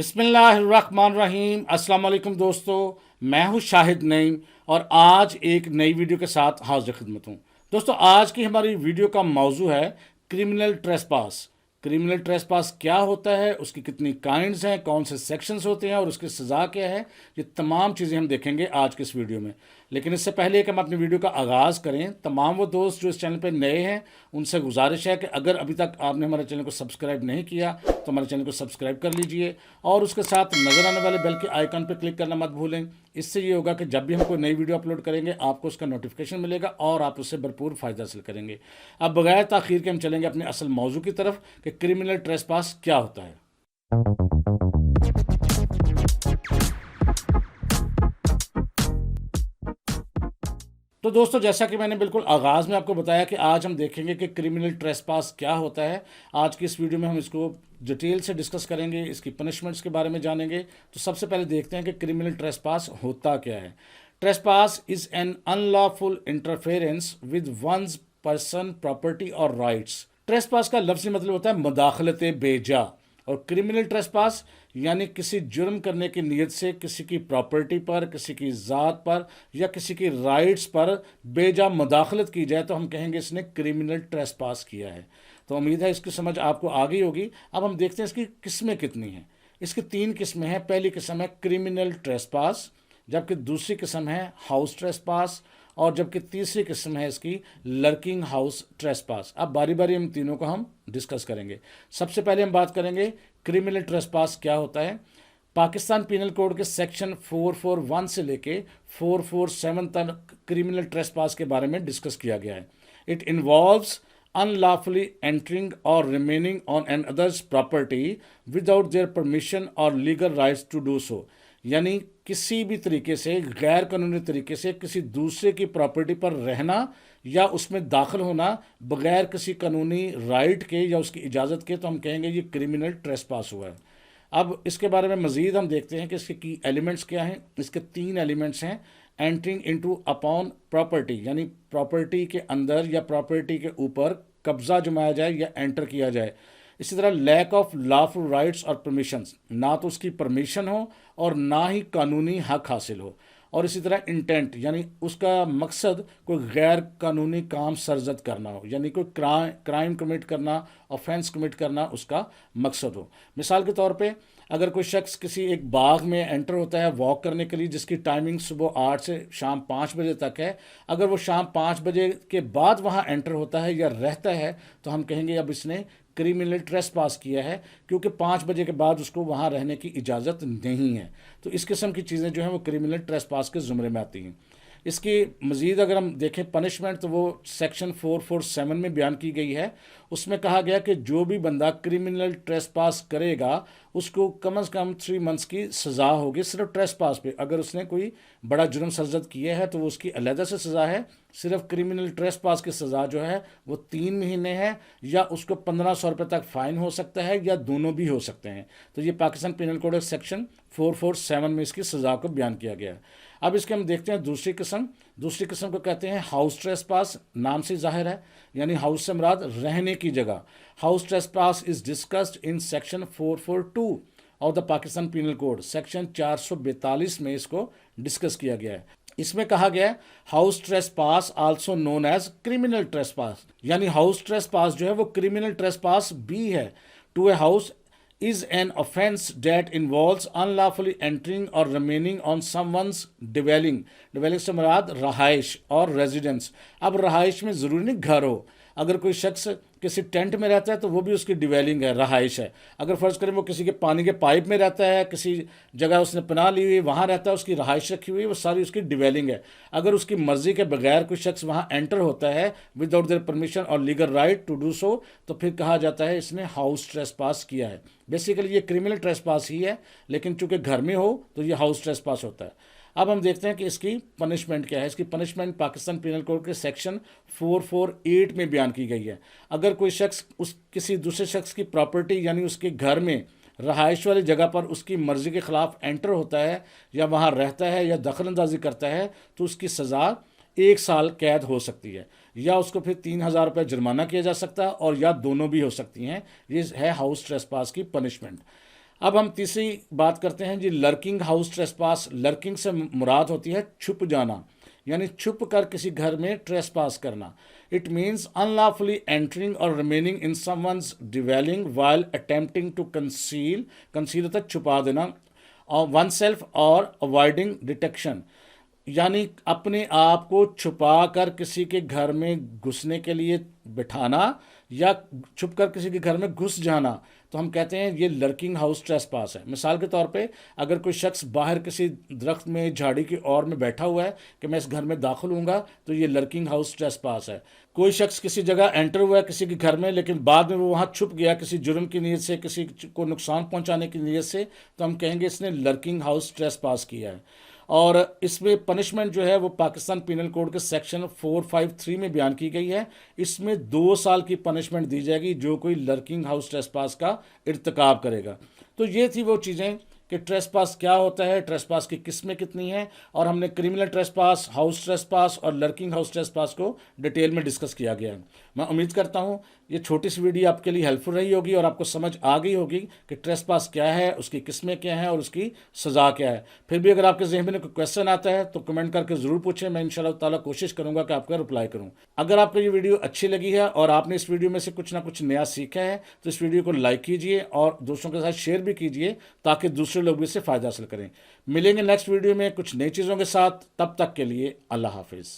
बिस्मिल्लाहिर्रहमानिर्रहीम। अस्सलाम वालेकुम दोस्तों, मैं हूं शाहिद नईम और आज एक नई वीडियो के साथ हाजिर खिदमत हूं। दोस्तों, आज की हमारी वीडियो का मौजू है क्रिमिनल ट्रेसपास। क्रिमिनल ट्रेसपास क्या होता है, उसकी कितनी काइंड्स हैं, कौन से सेक्शंस होते हैं और उसकी सज़ा क्या है, ये तमाम चीज़ें हम देखेंगे आज के इस वीडियो में। लेकिन इससे पहले कि हम अपनी वीडियो का आगाज़ करें, तमाम वो दोस्त जो इस चैनल पर नए हैं उनसे गुजारिश है कि अगर अभी तक आपने हमारे चैनल को सब्सक्राइब नहीं किया तो हमारे चैनल को सब्सक्राइब कर लीजिए और उसके साथ नज़र आने वाले बेल के आइकन पर क्लिक करना मत भूलें। इससे ये होगा कि जब भी हम कोई नई वीडियो अपलोड करेंगे आपको उसका नोटिफिकेशन मिलेगा और आप उससे भरपूर फ़ायदा हासिल करेंगे। अब बगैर ताख़ीर के हम चलेंगे अपने असल मौजू की तरफ कि क्रिमिनल ट्रेसपास क्या होता है। तो दोस्तों, जैसा कि मैंने बिल्कुल आगाज़ में आपको बताया कि आज हम देखेंगे कि क्रिमिनल ट्रेसपास क्या होता है। आज की इस वीडियो में हम इसको डिटेल से डिस्कस करेंगे, इसकी पनिशमेंट्स के बारे में जानेंगे। तो सबसे पहले देखते हैं कि क्रिमिनल ट्रेसपास होता क्या है। Trespass is an unlawful interference with one's person, property और राइट्स। ट्रेसपास का लफ्ज़ी मतलब होता है मुदाखलत बेजा, और क्रिमिनल ट्रेसपास यानी किसी जुर्म करने की नीयत से किसी की प्रॉपर्टी पर, किसी की ज़ात पर या किसी की राइट्स पर बेजा मुदाखलत की जाए तो हम कहेंगे इसने क्रिमिनल ट्रेसपास किया है। तो उम्मीद है इसकी समझ आपको आ गई होगी। अब हम देखते हैं इसकी किस्में कितनी हैं। इसकी 3 किस्में हैं। पहली किस्म है क्रिमिनल ट्रेसपास, जबकि दूसरी किस्म है हाउस ट्रेसपास और जबकि तीसरी किस्म है इसकी लर्किंग हाउस ट्रेसपास। अब बारी बारी हम तीनों को हम डिस्कस करेंगे। सबसे पहले हम बात करेंगे क्रिमिनल ट्रेसपास क्या होता है। पाकिस्तान पीनल कोड के सेक्शन 441 से लेके 447 तक क्रिमिनल ट्रेसपास के बारे में डिस्कस किया गया है। It involves unlawfully entering or remaining on an other's property without their permission or legal rights to do so। यानी किसी भी तरीके से गैर कानूनी तरीके से किसी दूसरे की प्रॉपर्टी पर रहना या उसमें दाखिल होना बगैर किसी कानूनी राइट के या उसकी इजाज़त के, तो हम कहेंगे ये क्रिमिनल ट्रेसपास हुआ है। अब इसके बारे में मज़ीद हम देखते हैं कि इसके की एलिमेंट्स क्या हैं। इसके 3 एलिमेंट्स हैं। एंटरिंग इनटू अपॉन प्रॉपर्टी, यानी प्रॉपर्टी के अंदर या प्रॉपर्टी के ऊपर कब्जा जमाया जाए या एंटर किया जाए। इसी तरह लैक ऑफ लॉफुल राइट्स और परमिशंस, ना तो उसकी परमिशन हो और ना ही कानूनी हक हासिल हो। और इसी तरह इंटेंट, यानी उसका मकसद कोई गैर कानूनी काम सरजद करना हो, यानी कोई क्राइम कमिट करना, ऑफेंस कमिट करना उसका मकसद हो। मिसाल के तौर पे अगर कोई शख्स किसी एक बाग में एंटर होता है वॉक करने के लिए, जिसकी टाइमिंग सुबह 8 से शाम 5 बजे तक है, अगर वो शाम 5 बजे के बाद वहाँ एंटर होता है या रहता है तो हम कहेंगे अब इसने क्रिमिनल ट्रेसपास किया है, क्योंकि 5 बजे के बाद उसको वहाँ रहने की इजाज़त नहीं है। तो इस किस्म की चीज़ें जो हैं वो क्रिमिनल ट्रेसपास के ज़ुमरे में आती हैं। इसकी मज़ीद अगर हम देखें पनिशमेंट, तो वो सेक्शन 447 में बयान की गई है। उसमें कहा गया कि जो भी बंदा क्रिमिनल ट्रेसपास करेगा उसको कम से कम 3 मंथ्स की सज़ा होगी सिर्फ ट्रेसपास पे। अगर उसने कोई बड़ा जुर्म सरजद किया है तो वो उसकी अलहदा से सज़ा है। सिर्फ क्रिमिनल ट्रेसपास की सज़ा जो है वो 3 महीने है, या उसको 1500 रुपये तक फ़ाइन हो सकता है, या दोनों भी हो सकते हैं। तो ये पाकिस्तान पीनल कोड सेक्शन 447 में इसकी सज़ा को बयान किया गया है। अब इसके हम देखते हैं दूसरी किस्म को कहते हैं हाउस ट्रेसपास। नाम से जाहिर है, यानी हाउस से मुराद रहने की जगह। House trespass is discussed in section 442 of the Pakistan penal code. Section 442 में इसको डिस्कस किया गया है। इसमें कहा गया है house trespass also known as criminal trespass, यानी हाउस ट्रेसपास जो है वो क्रिमिनल ट्रेसपास भी है। To a house is an offense that involves unlawfully entering or remaining on someone's dwelling। dwelling से मुराद रहाइश और रेजिडेंस। अब रहाइश में ज़रूरी नहीं घर हो, अगर कोई शख्स किसी टेंट में रहता है तो वो भी उसकी डिवेलिंग है, रहाइश है। अगर फ़र्ज़ करें वो किसी के पानी के पाइप में रहता है, किसी जगह उसने पनाह ली हुई वहाँ रहता है, उसकी रहाइश रखी हुई है, वो सारी उसकी डिवेलिंग है। अगर उसकी मर्ज़ी के बगैर कोई शख्स वहाँ एंटर होता है विदाउट देयर परमिशन और legal right to do so, तो फिर कहा जाता है इसने हाउस ट्रेसपास किया है। बेसिकली ये क्रिमिनल ट्रेसपास ही है, लेकिन चूँकि घर में हो तो ये हाउस ट्रेसपास होता है। अब हम देखते हैं कि इसकी पनिशमेंट क्या है। इसकी पनिशमेंट पाकिस्तान पीनल कोड के सेक्शन 448 में बयान की गई है। अगर कोई शख्स किसी दूसरे शख्स की प्रॉपर्टी यानी उसके घर में रहाइश वाली जगह पर उसकी मर्ज़ी के ख़िलाफ़ एंटर होता है या वहाँ रहता है या दखल अंदाजी करता है तो उसकी सज़ा 1 साल कैद हो सकती है, या उसको फिर 3000 रुपये जुर्माना किया जा सकता है, और या दोनों भी हो सकती हैं। ये है हाउस ट्रेसपास की पनिशमेंट। اب ہم تیسری بات کرتے ہیں جی لرکنگ ہاؤس ٹریس پاس. لرکنگ سے مراد ہوتی ہے چھپ جانا، یعنی چھپ کر کسی گھر میں ٹریس پاس کرنا. It means unlawfully entering or remaining in someone's dwelling while attempting to conceal. Conceal ہوتا ہے چھپا دینا، اور oneself or avoiding detection, یعنی اپنے آپ کو چھپا کر کسی کے گھر میں گھسنے کے لیے بٹھانا یا چھپ کر کسی کے گھر میں گھس جانا. تو ہم کہتے ہیں یہ لرکنگ ہاؤس ٹریس پاس ہے. مثال کے طور پہ اگر کوئی شخص باہر کسی درخت میں جھاڑی کی اور میں بیٹھا ہوا ہے کہ میں اس گھر میں داخل ہوں گا تو یہ لرکنگ ہاؤس ٹریس پاس ہے. کوئی شخص کسی جگہ انٹر ہوا ہے کسی کے گھر میں لیکن بعد میں وہ وہاں چھپ گیا کسی جرم کی نیت سے، کسی کو نقصان پہنچانے کی نیت سے، تو ہم کہیں گے اس نے لرکنگ ہاؤس ٹریس پاس کیا ہے. اور اس میں پنشمنٹ جو ہے وہ پاکستان پینل کوڈ کے سیکشن 453 میں بیان کی گئی ہے. اس میں 2 سال کی پنشمنٹ دی جائے گی جو کوئی لرکنگ ہاؤس ٹریس پاس کا ارتکاب کرے گا. تو یہ تھی وہ چیزیں کہ ٹریس پاس کیا ہوتا ہے، ٹریس پاس کی قسمیں کتنی ہیں، اور ہم نے کرمنل ٹریس پاس، ہاؤس ٹریس پاس اور لرکنگ ہاؤس ٹریس پاس کو ڈیٹیل میں ڈسکس کیا گیا ہے. میں امید کرتا ہوں یہ چھوٹی سی ویڈیو آپ کے لیے ہیلپ فل رہی ہوگی اور آپ کو سمجھ آ گئی ہوگی کہ ٹریس پاس کیا ہے، اس کی قسمیں کیا ہیں اور اس کی سزا کیا ہے. پھر بھی اگر آپ کے ذہن میں کوئی کویشچن آتا ہے تو کمنٹ کر کے ضرور پوچھیں. میں انشاءاللہ تعالیٰ کوشش کروں گا کہ آپ کا رپلائی کروں. اگر آپ کو یہ ویڈیو اچھی لگی ہے اور آپ نے اس ویڈیو میں سے کچھ نہ کچھ نیا سیکھا ہے تو اس ویڈیو کو لائک کیجئے اور دوستوں کے ساتھ شیئر بھی کیجئے تاکہ دوسرے لوگ بھی اس سے فائدہ حاصل کریں. ملیں گے نیکسٹ ویڈیو میں کچھ نئی چیزوں کے ساتھ. تب تک کے لیے اللہ حافظ.